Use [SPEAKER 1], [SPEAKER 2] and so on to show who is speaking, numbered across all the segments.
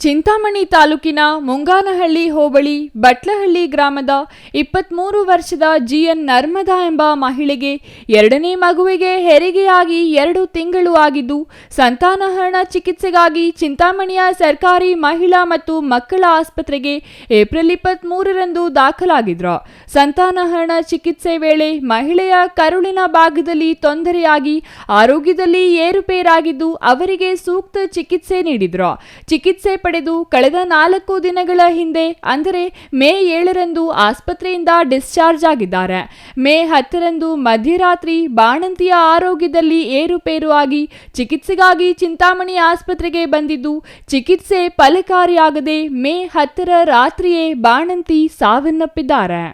[SPEAKER 1] ಚಿಂತಾಮಣಿ ತಾಲೂಕಿನ ಮುಂಗಾನಹಳ್ಳಿ ಹೋಬಳಿ ಬಟ್ಲಹಳ್ಳಿ ಗ್ರಾಮದ 23 ವರ್ಷದ ಜಿಎನ್ ನರ್ಮದಾ ಎಂಬ ಮಹಿಳೆಗೆ ಎರಡನೇ ಮಗುವಿಗೆ ಹೆರಿಗೆಯಾಗಿ 2 ತಿಂಗಳು ಆಗಿದ್ದು ಸಂತಾನಹರಣ ಚಿಕಿತ್ಸೆಗಾಗಿ ಚಿಂತಾಮಣಿಯ ಸರ್ಕಾರಿ ಮಹಿಳಾ ಮತ್ತು ಮಕ್ಕಳ ಆಸ್ಪತ್ರೆಗೆ ಏಪ್ರಿಲ್ 23ರಂದು ದಾಖಲಾಗಿದ್ರು. ಸಂತಾನಹರಣ ಚಿಕಿತ್ಸೆ ವೇಳೆ ಮಹಿಳೆಯ ಕರುಳಿನ ಭಾಗದಲ್ಲಿ ತೊಂದರೆಯಾಗಿ ಆರೋಗ್ಯದಲ್ಲಿ ಏರುಪೇರಾಗಿದ್ದು ಅವರಿಗೆ ಸೂಕ್ತ ಚಿಕಿತ್ಸೆ ನೀಡಿದ್ರು. ಚಿಕಿತ್ಸೆ ಪಡೆದು ಕಳೆದ 4 ದಿನಗಳ ಹಿಂದೆ ಅಂದರೆ ಮೇ 7ರಂದು ಆಸ್ಪತ್ರೆಯಿಂದ ಡಿಸ್ಚಾರ್ಜ್ ಆಗಿದ್ದಾರೆ. ಮೇ 10ರಂದು ಮಧ್ಯರಾತ್ರಿ ಬಾಣಂತಿಯ ಆರೋಗ್ಯದಲ್ಲಿ ಏರುಪೇರು ಆಗಿ ಚಿಕಿತ್ಸೆಗಾಗಿ ಚಿಂತಾಮಣಿ ಆಸ್ಪತ್ರೆಗೆ ಬಂದಿದ್ದು ಚಿಕಿತ್ಸೆ ಫಲಕಾರಿಯಾಗದೆ ಮೇ 10ರ ರಾತ್ರಿಯೇ ಬಾಣಂತಿ ಸಾವನ್ನಪ್ಪಿದ್ದಾರೆ.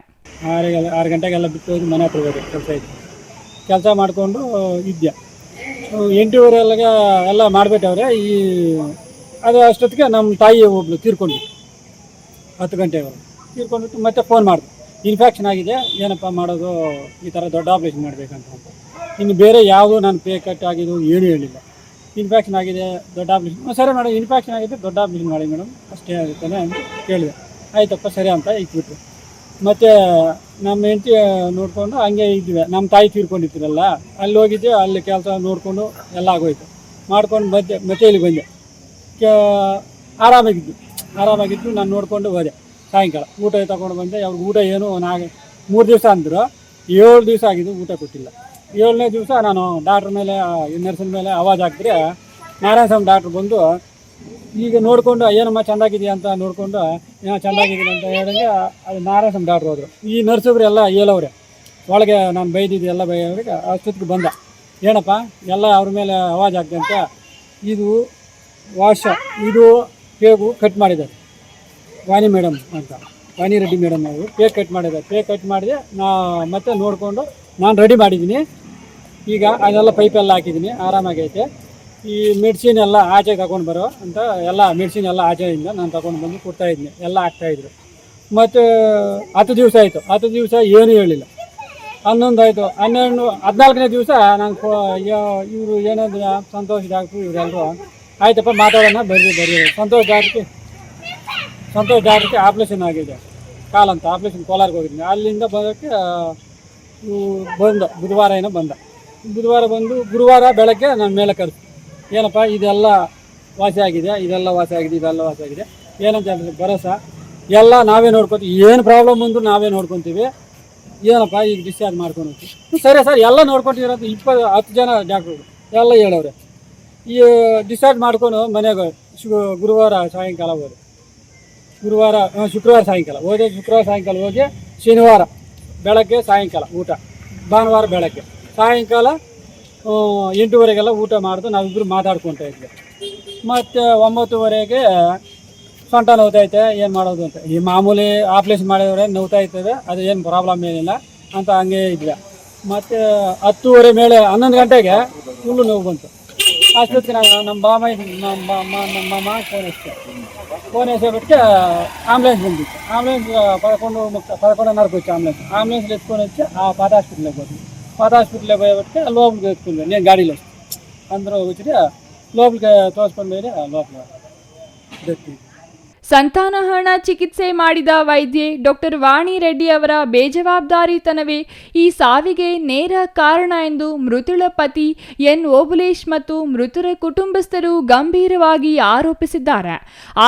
[SPEAKER 2] 6 ಗಂಟೆಗೆಲ್ಲ ಬಿಟ್ಟು ಹೋಗಿ ಮನೆ ಹತ್ರ ಹೋಗಿ ಕೆಲಸ ಮಾಡಿಕೊಂಡು ಇದ್ದೆ. 8:30 ಎಲ್ಲ ಮಾಡಿಬಿಟ್ಟವ್ರೆ. ಅದು ಅಷ್ಟೊತ್ತಿಗೆ ನಮ್ಮ ತಾಯಿ ಒಬ್ಳು ತೀರ್ಕೊಂಡಿತ್ತು. 10 ಗಂಟೆಗೆ ತೀರ್ಕೊಂಡಿತ್ತು. ಮತ್ತೆ ಫೋನ್ ಮಾಡಿದೆ, ಇನ್ಫೆಕ್ಷನ್ ಆಗಿದೆ, ಏನಪ್ಪ ಮಾಡೋದು, ಈ ಥರ ದೊಡ್ಡ ಆಪ್ರೇಷನ್ ಮಾಡಬೇಕಂತ. ಇನ್ನು ಬೇರೆ ಯಾವುದು ನಾನು ಪೇ ಕಟ್ ಆಗಿದ್ದು ಏನೂ ಹೇಳಿಲ್ಲ. ಇನ್ಫೆಕ್ಷನ್ ಆಗಿದೆ, ದೊಡ್ಡ ಆಪ್ರೇಷನ್. ಸರಿ ಮೇಡಮ್, ಇನ್ಫೆಕ್ಷನ್ ಆಗಿದೆ, ದೊಡ್ಡ ಆಪ್ರೇಷನ್ ಮಾಡಿ ಮೇಡಮ್, ಅಷ್ಟೇ ಆಗುತ್ತಾನೆ ಅಂತ ಕೇಳಿದೆ. ಆಯ್ತಪ್ಪ ಸರಿ ಅಂತ ಇಟ್ಬಿಟ್ರು. ಮತ್ತು ನಮ್ಮ ಹೆಂಡತಿ ನೋಡಿಕೊಂಡು ಹಂಗೆ ಇದ್ವಿ. ನಮ್ಮ ತಾಯಿ ತೀರ್ಕೊಂಡಿರ್ತೀರಲ್ಲ, ಅಲ್ಲಿ ಹೋಗಿದ್ದೆ. ಅಲ್ಲಿ ಕೆಲಸ ನೋಡಿಕೊಂಡು ಎಲ್ಲ ಆಗೋಯ್ತು. ಮಾಡ್ಕೊಂಡು ಮತ್ತೆ ಇಲ್ಲಿ ಬಂದೆ. ಆರಾಮಾಗಿದ್ದು ನಾನು ನೋಡಿಕೊಂಡು ಹೋದೆ. ಸಾಯಂಕಾಲ ಊಟ ತಗೊಂಡು ಬಂದೆ. ಅವ್ರಿಗೆ ಊಟ ಏನು 3 ದಿವಸ ಅಂದರು. 7 ದಿವಸ ಆಗಿದ್ದು ಊಟ ಕೊಟ್ಟಿಲ್ಲ. 7ನೇ ದಿವಸ ನಾನು ಡಾಕ್ಟ್ರ್ ಮೇಲೆ, ನರ್ಸಿನ ಮೇಲೆ ಆವಾಜ್ ಹಾಕಿದ್ರೆ ನಾರಾಯಣ ಸ್ವಾಮಿ ಡಾಕ್ಟ್ರು ಬಂದು ಈಗ ನೋಡಿಕೊಂಡು ಏನಮ್ಮ ಚೆಂದಾಗಿದೆಯಾ ಅಂತ ನೋಡಿಕೊಂಡು ಏನೋ ಚೆಂದಾಗಿದ್ದೀನಿ ಅಂತ ಹೇಳಿದ್ರೆ ಅದು ನಾರಾಯಣ ಸ್ವಾಮಿ ಡಾಕ್ಟ್ರು ಹೋದರು. ಈ ನರ್ಸೊಬ್ರು ಎಲ್ಲ ಹೇಳವ್ರೆ ಒಳಗೆ ನಾನು ಬೈದಿದ್ದು ಎಲ್ಲ ಬೈಯವ್ರಿಗೆ. ಅಷ್ಟೊತ್ತಿಗೆ ಬಂದ, ಏನಪ್ಪ ಎಲ್ಲ ಅವ್ರ ಮೇಲೆ ಆವಾಜ್ ಹಾಕ್ದೆ ಅಂತ. ಇದು ಇದು ಪೇಗು ಕಟ್ ಮಾಡಿದ್ದಾರೆ, ವಾಣಿ ಮೇಡಮ್ ಅಂತ, ವಾಣಿ ರೆಡ್ಡಿ ಮೇಡಮ್ ಅವರು ಪೇಗ್ ಕಟ್ ಮಾಡಿದ್ದಾರೆ. ಪೇಗ್ ಕಟ್ ಮಾಡಿದೆ. ಮತ್ತೆ ನೋಡಿಕೊಂಡು ನಾನು ರೆಡಿ ಮಾಡಿದ್ದೀನಿ. ಈಗ ಅದೆಲ್ಲ ಪೈಪೆಲ್ಲ ಹಾಕಿದ್ದೀನಿ, ಆರಾಮಾಗೈತೆ. ಈ ಮೆಡಿಸಿನ್ ಎಲ್ಲ ಆಚೆ ತಗೊಂಡು ಬರೋ ಅಂತ ಎಲ್ಲ ಮೆಡಿಸಿನ್ ಎಲ್ಲ ಆಚೆಯಿಂದ ನಾನು ತಗೊಂಡು ಬಂದು ಕೊಡ್ತಾಯಿದ್ದೀನಿ. ಎಲ್ಲ ಆಗ್ತಾಯಿದ್ರು. ಮತ್ತು 10 ದಿವಸ ಆಯಿತು. 10 ದಿವಸ ಏನೂ ಹೇಳಿಲ್ಲ. 11 ಆಯಿತು. 14ನೇ ದಿವಸ ನಾನು ಇವರು ಏನಾದ್ರು ಸಂತೋಷ್ ಡಾಕ್ಟ್ರು ಇವರೆಲ್ಲರೂ ಆಯ್ತಪ್ಪ ಮಾತಾಡೋಣ ಬರ್ರಿ ಸಂತೋಷ್ ಡಾಕ್ಟ್ರಿಗೆ ಆಪ್ರೇಷನ್ ಆಗಿದೆ ಕಾಲಂತ. ಆಪ್ರೇಷನ್ ಕೋಲಾರ್ಗೆ ಹೋಗಿದ್ದೀನಿ. ಅಲ್ಲಿಂದ ಬರೋಕ್ಕೆ ಬುಧವಾರ ಬಂದು ಗುರುವಾರ ಬೆಳಗ್ಗೆ ನಾನು ಮೇಲೆ ಕರೆಸಿ, ಏನಪ್ಪ ಇದೆಲ್ಲ ವಾಸಿ ಆಗಿದೆ, ಇದೆಲ್ಲ ವಾಸಿ ಆಗಿದೆ ಏನಂತ ಹೇಳಿದ್ರೆ ಭರೋಸಾ ಎಲ್ಲ ನಾವೇ ನೋಡ್ಕೊತೀವಿ, ಏನು ಪ್ರಾಬ್ಲಮ್ ಬಂದು ನಾವೇ ನೋಡ್ಕೊತೀವಿ, ಏನಪ್ಪ ಈಗ ಡಿಸ್ಚಾರ್ಜ್ ಮಾಡ್ಕೊಂಡು ಹೋಗ್ತೀವಿ. ಸರಿ ಸರ್, ಎಲ್ಲ ನೋಡ್ಕೊತಿರೋದು 10 ಜನ ಡಾಕ್ಟ್ರುಗಳು ಎಲ್ಲ ಹೇಳವ್ರೆ. ಈ ಡಿಸ್ಚಾರ್ಜ್ ಮಾಡ್ಕೊಂಡು ಮನೆಗೆ ಗುರುವಾರ ಸಾಯಂಕಾಲ ಹೋದೆ. ಶುಕ್ರವಾರ ಸಾಯಂಕಾಲ ಹೋಗಿ ಶನಿವಾರ ಬೆಳಗ್ಗೆ ಸಾಯಂಕಾಲ ಊಟ, ಭಾನುವಾರ ಬೆಳಗ್ಗೆ ಸಾಯಂಕಾಲ 8:30 ಊಟ ಮಾಡಿದು ನಾವಿಬ್ಬರು ಮಾತಾಡ್ಕೊತಾ ಇದ್ವಿ. ಮತ್ತು 9:30 ಸೊಂಟ ನೋವ್ತೈತೆ, ಏನು ಮಾಡೋದು ಅಂತ. ಈ ಮಾಮೂಲಿ ಆಪ್ರೇಷನ್ ಮಾಡಿದ್ರೆ ನೋವ್ತಾ ಇರ್ತದೆ, ಅದು ಏನು ಪ್ರಾಬ್ಲಮ್ ಏನಿಲ್ಲ ಅಂತ ಹಂಗೆ ಇದ್ವಿ. ಮತ್ತು 10:30 ಮೇಲೆ 11 ಗಂಟೆಗೆ ಫುಲ್ಲು ನೋವು ಬಂತು. ಅಷ್ಟೊತ್ತಿಗೆ ನಮ್ಮ ಮಾಮ ಫೋನ್ ಹಚ್ಚಿ ಆಂಬುಲೆನ್ಸ್ ಬಂದಿತ್ತು. ಆಂಬುಲೆನ್ಸ್ 11:30 వచ్చి ಆಂಬುಲೆನ್ಸ್ ಎತ್ಕೊಂಡು వచ్చి ಆ ಪಾದ ಹಾಸ್ಪಿಟ್ಲಿಗೆ పోయేబట్టి లోపలికి ఎత్తుకుంది. నేను గాడిలో అందరూ వచ్చి లోపలికి తోసుకొని పోయి లోపల దొరికి.
[SPEAKER 1] ಸಂತಾನಹರಣ ಚಿಕಿತ್ಸೆ ಮಾಡಿದ ವೈದ್ಯೆ ಡಾಕ್ಟರ್ ವಾಣಿ ರೆಡ್ಡಿ ಅವರ ಬೇಜವಾಬ್ದಾರಿತನವೇ ಈ ಸಾವಿಗೆ ನೇರ ಕಾರಣ ಎಂದು ಮೃತಳ ಪತಿ ಎನ್ ಓಬುಲೇಶ್ ಮತ್ತು ಮೃತರ ಕುಟುಂಬಸ್ಥರು ಗಂಭೀರವಾಗಿ ಆರೋಪಿಸಿದ್ದಾರೆ.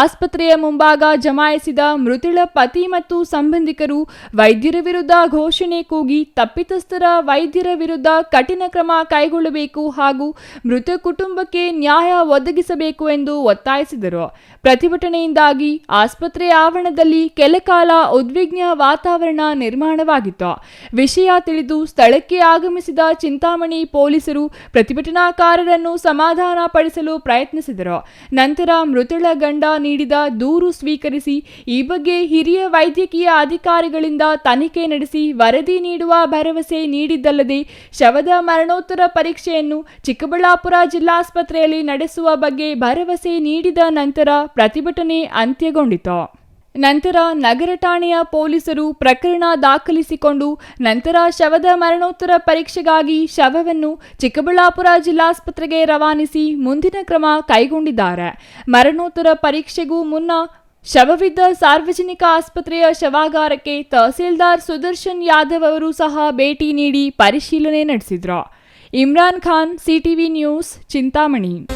[SPEAKER 1] ಆಸ್ಪತ್ರೆಯ ಮುಂಭಾಗ ಜಮಾಯಿಸಿದ ಮೃತಳ ಪತಿ ಮತ್ತು ಸಂಬಂಧಿಕರು ವೈದ್ಯರ ವಿರುದ್ಧ ಘೋಷಣೆ ಕೂಗಿ ತಪ್ಪಿತಸ್ಥರ ವೈದ್ಯರ ವಿರುದ್ಧ ಕಠಿಣ ಕ್ರಮ ಕೈಗೊಳ್ಳಬೇಕು ಹಾಗೂ ಮೃತ ಕುಟುಂಬಕ್ಕೆ ನ್ಯಾಯ ಒದಗಿಸಬೇಕು ಎಂದು ಒತ್ತಾಯಿಸಿದರು. ಪ್ರತಿಭಟನೆಯಿಂದಾಗಿ ಆಸ್ಪತ್ರೆ ಆವರಣದಲ್ಲಿ ಕೆಲಕಾಲ ಉದ್ವಿಗ್ನ ವಾತಾವರಣ ನಿರ್ಮಾಣವಾಗಿತ್ತು. ವಿಷಯ ತಿಳಿದು ಸ್ಥಳಕ್ಕೆ ಆಗಮಿಸಿದ ಚಿಂತಾಮಣಿ ಪೊಲೀಸರು ಪ್ರತಿಭಟನಾಕಾರರನ್ನು ಸಮಾಧಾನ ಪಡಿಸಲು ಪ್ರಯತ್ನಿಸಿದರು. ನಂತರ ಮೃತಳ ಗಂಡ ನೀಡಿದ ದೂರು ಸ್ವೀಕರಿಸಿ ಈ ಬಗ್ಗೆ ಹಿರಿಯ ವೈದ್ಯಕೀಯ ಅಧಿಕಾರಿಗಳಿಂದ ತನಿಖೆ ನಡೆಸಿ ವರದಿ ನೀಡುವ ಭರವಸೆ ನೀಡಿದ್ದಲ್ಲದೆ ಶವದ ಮರಣೋತ್ತರ ಪರೀಕ್ಷೆಯನ್ನು ಚಿಕ್ಕಬಳ್ಳಾಪುರ ಜಿಲ್ಲಾಸ್ಪತ್ರೆಯಲ್ಲಿ ನಡೆಸುವ ಬಗ್ಗೆ ಭರವಸೆ ನೀಡಿದ ನಂತರ ಪ್ರತಿಭಟನೆ ಅಂತ್ಯಗೊಂಡಿತು. ನಂತರ ನಗರ ಠಾಣೆಯ ಪೊಲೀಸರು ಪ್ರಕರಣ ದಾಖಲಿಸಿಕೊಂಡು ನಂತರ ಶವದ ಮರಣೋತ್ತರ ಪರೀಕ್ಷೆಗಾಗಿ ಶವವನ್ನು ಚಿಕ್ಕಬಳ್ಳಾಪುರ ಜಿಲ್ಲಾಸ್ಪತ್ರೆಗೆ ರವಾನಿಸಿ ಮುಂದಿನ ಕ್ರಮ ಕೈಗೊಂಡಿದ್ದಾರೆ. ಮರಣೋತ್ತರ ಪರೀಕ್ಷೆಗೂ ಮುನ್ನ ಶವವಿದ್ದ ಸಾರ್ವಜನಿಕ ಆಸ್ಪತ್ರೆಯ ಶವಾಗಾರಕ್ಕೆ ತಹಸೀಲ್ದಾರ್ ಸುದರ್ಶನ್ ಯಾದವ್ ಅವರು ಸಹ ಭೇಟಿ ನೀಡಿ ಪರಿಶೀಲನೆ ನಡೆಸಿದ್ರು. Imran Khan, CTV news, Chintamani.